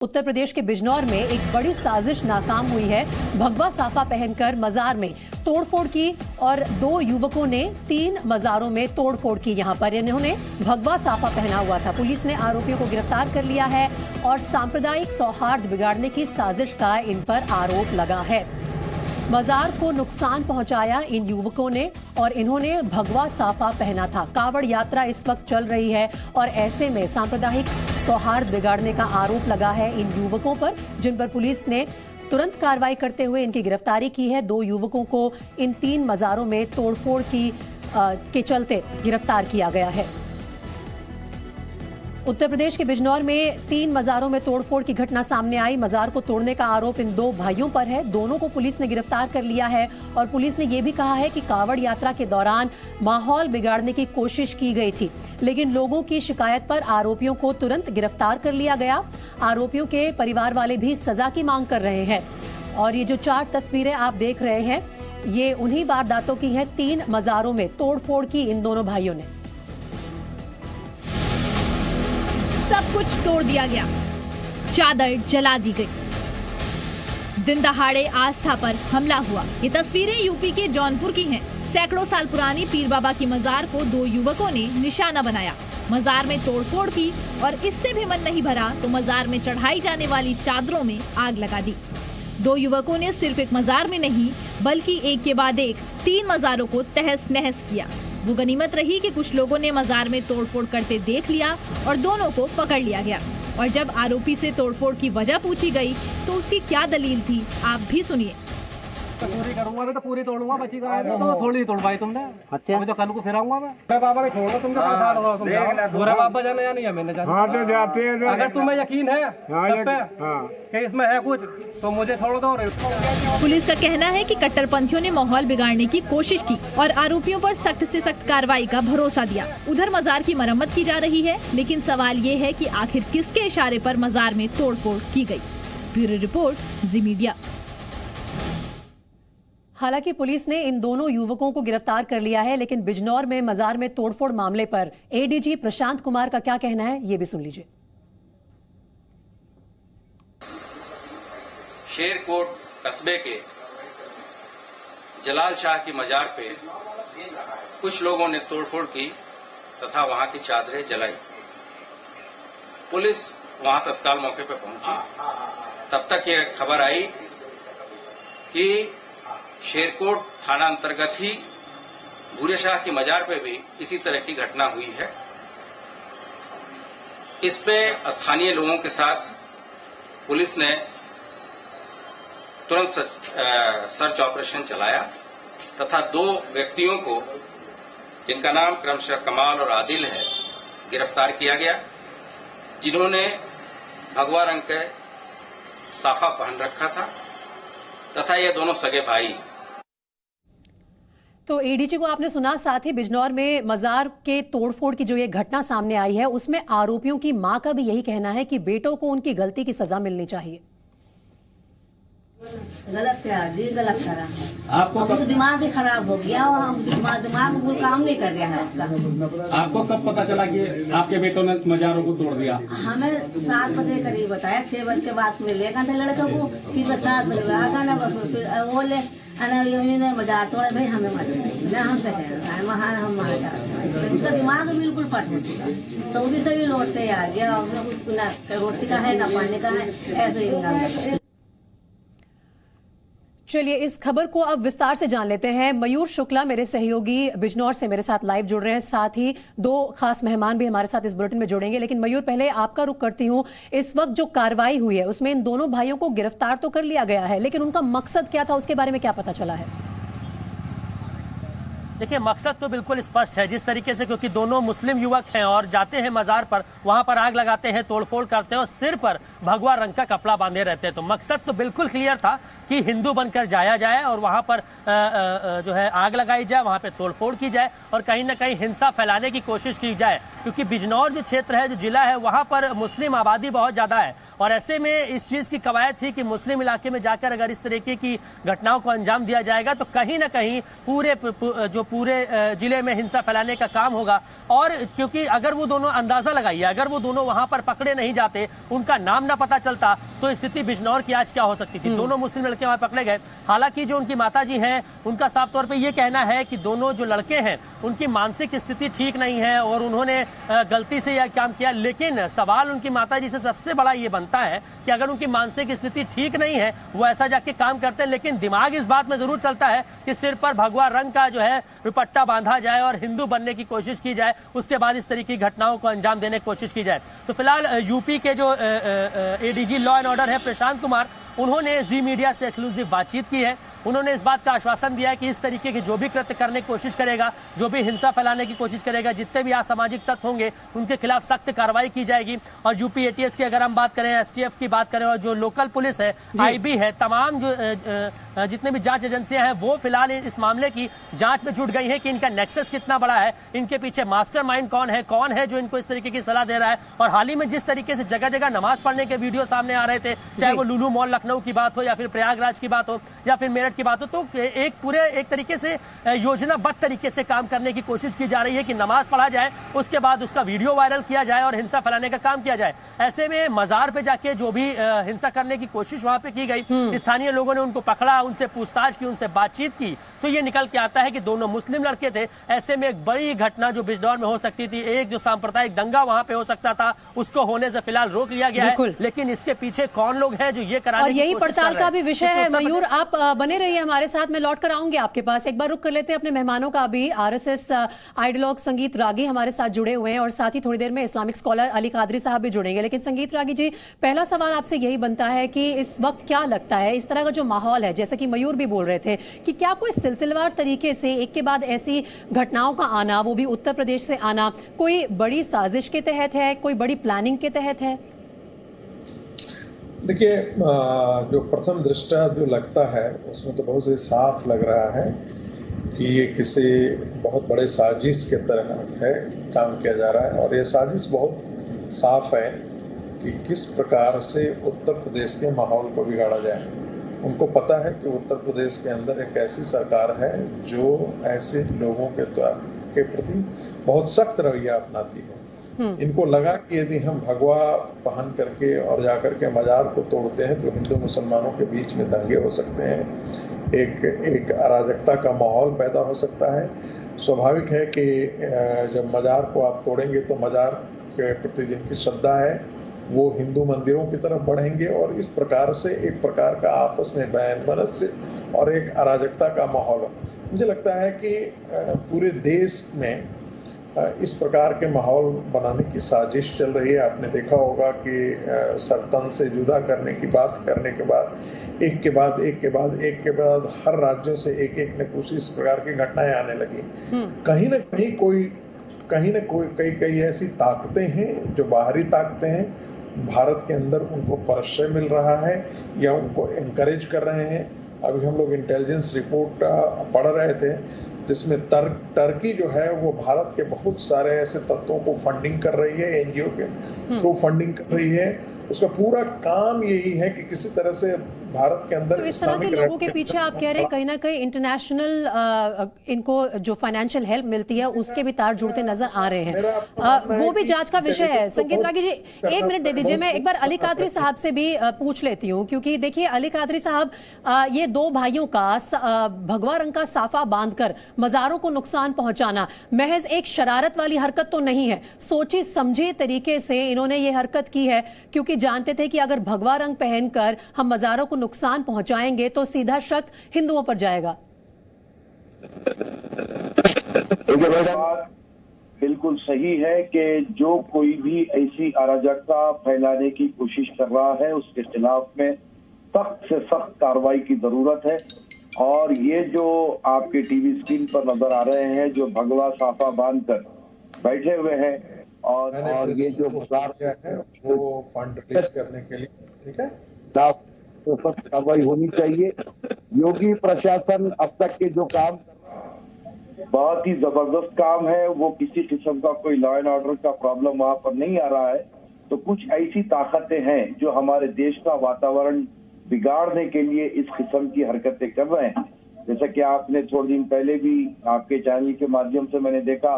उत्तर प्रदेश के बिजनौर में एक बड़ी साजिश नाकाम हुई है। भगवा साफा पहनकर मजार में तोड़फोड़ की और 2 युवकों ने 3 मजारों में तोड़फोड़ की। यहां पर इन्होंने भगवा साफा पहना हुआ था। पुलिस ने आरोपियों को गिरफ्तार कर लिया है और सांप्रदायिक सौहार्द बिगाड़ने की साजिश का इन पर आरोप लगा है। मजार को नुकसान पहुंचाया इन युवकों ने और इन्होंने भगवा साफा पहना था। कावड़ यात्रा इस वक्त चल रही है और ऐसे में सांप्रदायिक सौहार्द बिगाड़ने का आरोप लगा है इन युवकों पर, जिन पर पुलिस ने तुरंत कार्रवाई करते हुए इनकी गिरफ्तारी की है। 2 युवकों को इन 3 मजारों में तोड़फोड़ के चलते गिरफ्तार किया गया है। उत्तर प्रदेश के बिजनौर में 3 मजारों में तोड़फोड़ की घटना सामने आई। मजार को तोड़ने का आरोप इन 2 भाइयों पर है। दोनों को पुलिस ने गिरफ्तार कर लिया है और पुलिस ने यह भी कहा है कि कावड़ यात्रा के दौरान माहौल बिगाड़ने की कोशिश की गई थी, लेकिन लोगों की शिकायत पर आरोपियों को तुरंत गिरफ्तार कर लिया गया। आरोपियों के परिवार वाले भी सजा की मांग कर रहे हैं और ये जो 4 तस्वीरें आप देख रहे हैं, ये उन्हीं वारदातों की है। 3 मजारों में तोड़फोड़ की इन दोनों भाइयों ने। सब कुछ तोड़ दिया गया, चादर जला दी गई, दिन दहाड़े आस्था पर हमला हुआ। ये तस्वीरें यूपी के जौनपुर की हैं। सैकड़ों साल पुरानी पीर बाबा की मजार को 2 युवकों ने निशाना बनाया, मजार में तोड़फोड़ की और इससे भी मन नहीं भरा तो मजार में चढ़ाई जाने वाली चादरों में आग लगा दी। 2 युवकों ने सिर्फ एक मजार में नहीं बल्कि एक के बाद एक 3 मजारों को तहस नहस किया। वो गनीमत रही कि कुछ लोगों ने मजार में तोड़फोड़ करते देख लिया और दोनों को पकड़ लिया गया। और जब आरोपी से तोड़फोड़ की वजह पूछी गई तो उसकी क्या दलील थी, आप भी सुनिए। पूरी करूंगा मैं तो पूरी तोड़ूंगा, बची का तो थोड़ी तोड़वाई तुमने। अच्छा, मैं तो कल को फिराऊंगा मैं बाबा ने छोड़ दो, तुमको परेशान होगा तुम। बुरा बाबा जाने या नहीं है, मैंने जाना। हां तो जाते हैं। अगर तुम्हें यकीन है कि इसमें है कुछ तो मुझे छोड़ दो। पुलिस का कहना है कि कट्टरपंथियों ने माहौल बिगाड़ने की कोशिश की और आरोपियों पर सख्त से सख्त कार्रवाई का भरोसा दिया। उधर मजार की मरम्मत की जा रही है, लेकिन सवाल ये है कि आखिर किसके इशारे पर मजार में तोड़फोड़ की गई। ब्यूरो रिपोर्ट, जी मीडिया। हालांकि पुलिस ने इन दोनों युवकों को गिरफ्तार कर लिया है, लेकिन बिजनौर में मजार में तोड़फोड़ मामले पर एडीजी प्रशांत कुमार का क्या कहना है, ये भी सुन लीजिए। शेरकोट कस्बे के जलाल शाह की मजार पे कुछ लोगों ने तोड़फोड़ की तथा वहां की चादरें जलाई। पुलिस वहां तत्काल मौके पर पहुंची। तब तक यह खबर आई कि शेरकोट थाना अंतर्गत ही भूरे शाह की मजार पे भी इसी तरह की घटना हुई है। इस पे स्थानीय लोगों के साथ पुलिस ने तुरंत सर्च ऑपरेशन चलाया तथा 2 व्यक्तियों को, जिनका नाम क्रमशः कमाल और आदिल है, गिरफ्तार किया गया, जिन्होंने भगवा रंग के साफा पहन रखा था तथा ये दोनों सगे भाई। तो एडीजी को आपने सुना। साथ ही बिजनौर में मजार के तोड़फोड़ की जो ये घटना सामने आई है, उसमें आरोपियों की मां का भी यही कहना है कि बेटों को उनकी गलती की सजा मिलनी चाहिए। गलत है जी, गलत करा है। आपको तो दिमाग ही खराब हो गया, दिमाग बिल्कुल काम नहीं कर रहा है उसका। आपको कब पता चला कि आपके बेटों ने मजारों को तोड़ दिया? हमें 7 बजे करीब बताया, 6 बजे के बाद में ले गए थे लड़के को। फिर 7 बजे आगा ना, फिर वो ले मजार तोड़े भाई, हमें हमसे वहाँ हम मार जाते। उसका दिमाग बिल्कुल फट हो चुका। सऊदी से भी लौटते आ गया, ना रोटी का है ना पानी का है, ऐसे ही। चलिए इस खबर को अब विस्तार से जान लेते हैं। मयूर शुक्ला मेरे सहयोगी बिजनौर से मेरे साथ लाइव जुड़ रहे हैं, साथ ही 2 खास मेहमान भी हमारे साथ इस बुलेटिन में जुड़ेंगे। लेकिन मयूर, पहले आपका रुख करती हूं। इस वक्त जो कार्रवाई हुई है उसमें इन दोनों भाइयों को गिरफ्तार तो कर लिया गया है, लेकिन उनका मकसद क्या था, उसके बारे में क्या पता चला है? देखिए, मकसद तो बिल्कुल स्पष्ट है। जिस तरीके से, क्योंकि दोनों मुस्लिम युवक हैं और जाते हैं मजार पर, वहां पर आग लगाते हैं, तोड़फोड़ करते हैं और सिर पर भगवा रंग का कपड़ा बांधे रहते हैं, तो मकसद तो बिल्कुल क्लियर था कि हिंदू बनकर जाया जाए और वहां पर जो है आग लगाई जाए, वहां पर तोड़फोड़ की जाए और कहीं ना कहीं हिंसा फैलाने की कोशिश की जाए। क्योंकि बिजनौर जो क्षेत्र है, जो जिला है, वहां पर मुस्लिम आबादी बहुत ज्यादा है और ऐसे में इस चीज की कवायद थी कि मुस्लिम इलाके में जाकर अगर इस तरीके की घटनाओं को अंजाम दिया जाएगा तो कहीं ना कहीं पूरे जो पूरे जिले में हिंसा फैलाने का काम होगा। और क्योंकि अगर वो दोनों, अंदाजा लगाइए, अगर वो दोनों वहां पर पकड़े नहीं जाते, उनका नाम ना पता चलता, तो स्थिति बिजनौर की आज क्या हो सकती थी। दोनों मुस्लिम लड़के वहां पकड़े गए। हालांकि जो उनकी माताजी हैं, उनका साफ तौर पे ये कहना है कि दोनों जो लड़के हैं उनकी मानसिक स्थिति ठीक नहीं है और उन्होंने गलती से यह काम किया। लेकिन सवाल उनकी माताजी से सबसे बड़ा ये बनता है कि अगर उनकी मानसिक स्थिति ठीक नहीं है, वो ऐसा जाके काम करते हैं, लेकिन दिमाग इस बात में जरूर चलता है कि सिर पर भगवा रंग का जो है दुपट्टा बांधा जाए और हिंदू बनने की कोशिश की जाए, उसके बाद इस तरीके की घटनाओं को अंजाम देने की कोशिश की जाए। तो फिलहाल यूपी के जो एडीजी लॉ एंड ऑर्डर है प्रशांत कुमार, उन्होंने जी मीडिया से एक्सक्लूसिव बातचीत की है। उन्होंने इस बात का आश्वासन दिया है कि इस तरीके की जो भी कृत्य करने की कोशिश करेगा, जो भी हिंसा फैलाने की कोशिश करेगा, जितने भी असामाजिक तत्व होंगे उनके खिलाफ सख्त कार्रवाई की जाएगी। और यूपी एटीएस की अगर हम बात करें, एसटीएफ की बात करें और जो लोकल पुलिस है, आईबी है, तमाम जो जितने भी जांच एजेंसियां हैं वो फिलहाल इस मामले की जांच में जुट गई हैं कि इनका नेक्सस कितना बड़ा है, इनके पीछे मास्टरमाइंड कौन है जो इनको इस तरीके की सलाह दे रहा है। और हाल ही में जिस तरीके से जगह जगह नमाज पढ़ने के वीडियो सामने आ रहे थे, चाहे वो लुलु मॉल लखनऊ की बात हो या फिर प्रयागराज की बात हो या फिर मेरठ की बात हो, तो एक तरीके से योजनाबद्ध तरीके से काम करने की कोशिश की जा रही है कि नमाज पढ़ा जाए, उसके बाद उसका वीडियो वायरल किया जाए और हिंसा फैलाने का काम किया जाए। ऐसे में मजार पे जाके जो भी हिंसा करने की कोशिश वहां पे की गई, स्थानीय लोगों ने उनको पकड़ा, उनसे पूछताछ की, उनसे बातचीत की, तो ये निकल के आता है कि दोनों मुस्लिम लड़के थे। ऐसे में एक बड़ी घटना जो बिजनौर में हो सकती थी, एक जो सांप्रदायिक दंगा वहां पे हो सकता था, उसको होने से फिलहाल रोक लिया गया है। लेकिन इसके पीछे कौन लोग हैं जो ये कराने, और यही पड़ताल का भी विषय है। मयूर, आप बने रहिए हमारे साथ, मैं लौट कर आऊंगी आपके पास। एक बार रुक कर लेते हैं अपने मेहमानों का भी। आरएसएस आइडियोलॉग संगीत रागी हमारे साथ जुड़े हुए हैं और साथ ही थोड़ी देर में इस्लामिक स्कॉलर अली कादरी साहब भी जुड़ेंगे। लेकिन संगीत रागी जी, पहला सवाल आपसे यही बनता है कि इस वक्त क्या लगता है, इस तरह का जो माहौल है, जैसे कि मयूर भी बोल रहे थे कि क्या कोई सिलसिलेवार तरीके से एक के बाद ऐसी घटनाओं का आना, वो भी उत्तर प्रदेश से आना, कोई बड़ी साजिश के तहत है, कोई बड़ी प्लानिंग के तहत है? देखिए, जो प्रथम दृष्टया जो लगता है उसमें तो बहुत ही साफ लग रहा है कि ये किसी बहुत बड़े साजिश के तहत है काम किया जा रहा है। और ये साजिश बहुत साफ है कि किस प्रकार से उत्तर प्रदेश के माहौल को बिगाड़ा जाए। उनको पता है कि उत्तर प्रदेश के अंदर एक ऐसी सरकार है जो ऐसे लोगों के प्रति बहुत सख्त रवैया अपनाती है। इनको लगा कि यदि हम भगवा पहन करके और जाकर के मजार को तोड़ते हैं तो हिंदू मुसलमानों के बीच में दंगे हो सकते हैं, एक अराजकता का माहौल पैदा हो सकता है। स्वाभाविक है कि जब मजार को आप तोड़ेंगे तो मजार के प्रति जिनकी श्रद्धा है वो हिंदू मंदिरों की तरफ बढ़ेंगे और इस प्रकार से एक प्रकार का आपस में वैमनस्य और एक अराजकता का माहौल। मुझे लगता है कि पूरे देश में इस प्रकार के माहौल बनाने की साजिश चल रही है। आपने देखा होगा कि सरतन से जुदा करने की बात करने के बाद एक के बाद हर राज्यों से एक न कुछ इस प्रकार की घटनाएं आने लगी। कहीं न कोई कई ऐसी ताकतें हैं जो बाहरी ताकतें हैं, भारत के अंदर उनको प्रश्रय मिल रहा है या उनको एनकरेज कर रहे हैं। अभी हम लोग इंटेलिजेंस रिपोर्ट पढ़ रहे थे जिसमें टर्की जो है वो भारत के बहुत सारे ऐसे तत्वों को फंडिंग कर रही है, एनजीओ के थ्रू फंडिंग कर रही है। उसका पूरा काम यही है कि किसी तरह से भारत के अंदर तो इस तरह के लोगों के पीछे आप कह रहे हैं कहीं ना कहीं इंटरनेशनल इनको जो फाइनेंशियल हेल्प मिलती है उसके भी तार जुड़ते नजर आ रहे हैं। वो भी जांच का विषय है। संगीत रागी जी, एक मिनट दे दीजिए, मैं एक बार अली कादरी साहब से भी पूछ लेती हूँ, क्योंकि देखिए अली कादरी साहब, ये दो भाइयों का भगवा रंग का साफा बांधकर मजारों को नुकसान पहुंचाना महज एक शरारत वाली हरकत तो नहीं है, सोची समझी तरीके से इन्होंने ये हरकत की है, क्योंकि जानते थे कि अगर भगवा रंग पहनकर हम मजारों को नुकसान पहुंचाएंगे तो सीधा शक हिंदुओं पर जाएगा। बिल्कुल सही है कि जो कोई भी ऐसी अराजकता फैलाने की कोशिश कर रहा है उसके खिलाफ में सख्त से सख्त कार्रवाई की जरूरत है। और ये जो आपके टीवी स्क्रीन पर नजर आ रहे हैं जो भगवा साफा बांधकर बैठे हुए हैं और ये जो है वो फंड रेज करने के लिए, ठीक है, तो सख्त कार्रवाई होनी चाहिए। योगी प्रशासन अब तक के जो काम बहुत ही जबरदस्त काम है, वो किसी किस्म का कोई लॉ एंड ऑर्डर का प्रॉब्लम वहां पर नहीं आ रहा है। तो कुछ ऐसी ताकतें हैं जो हमारे देश का वातावरण बिगाड़ने के लिए इस किस्म की हरकतें कर रहे हैं। जैसा कि आपने थोड़े दिन पहले भी आपके चैनल के माध्यम से मैंने देखा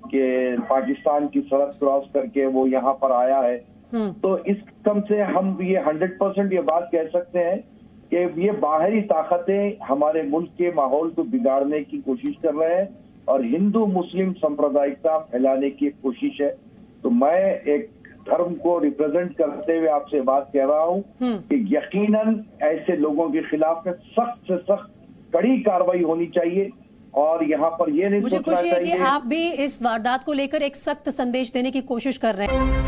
कि पाकिस्तान की सरहद क्रॉस करके वो यहाँ पर आया है। तो इस कम से हम ये 100% ये बात कह सकते हैं कि ये बाहरी ताकतें हमारे मुल्क के माहौल को बिगाड़ने की कोशिश कर रहे हैं और हिंदू मुस्लिम सांप्रदायिकता फैलाने की कोशिश है। तो मैं एक धर्म को रिप्रेजेंट करते हुए आपसे बात कह रहा हूँ कि यकीनन ऐसे लोगों के खिलाफ में सख्त से सख्त कड़ी कार्रवाई होनी चाहिए और यहाँ पर ये नहीं मुझे खुशी है कि आप भी इस वारदात को लेकर एक सख्त संदेश देने की कोशिश कर रहे हैं।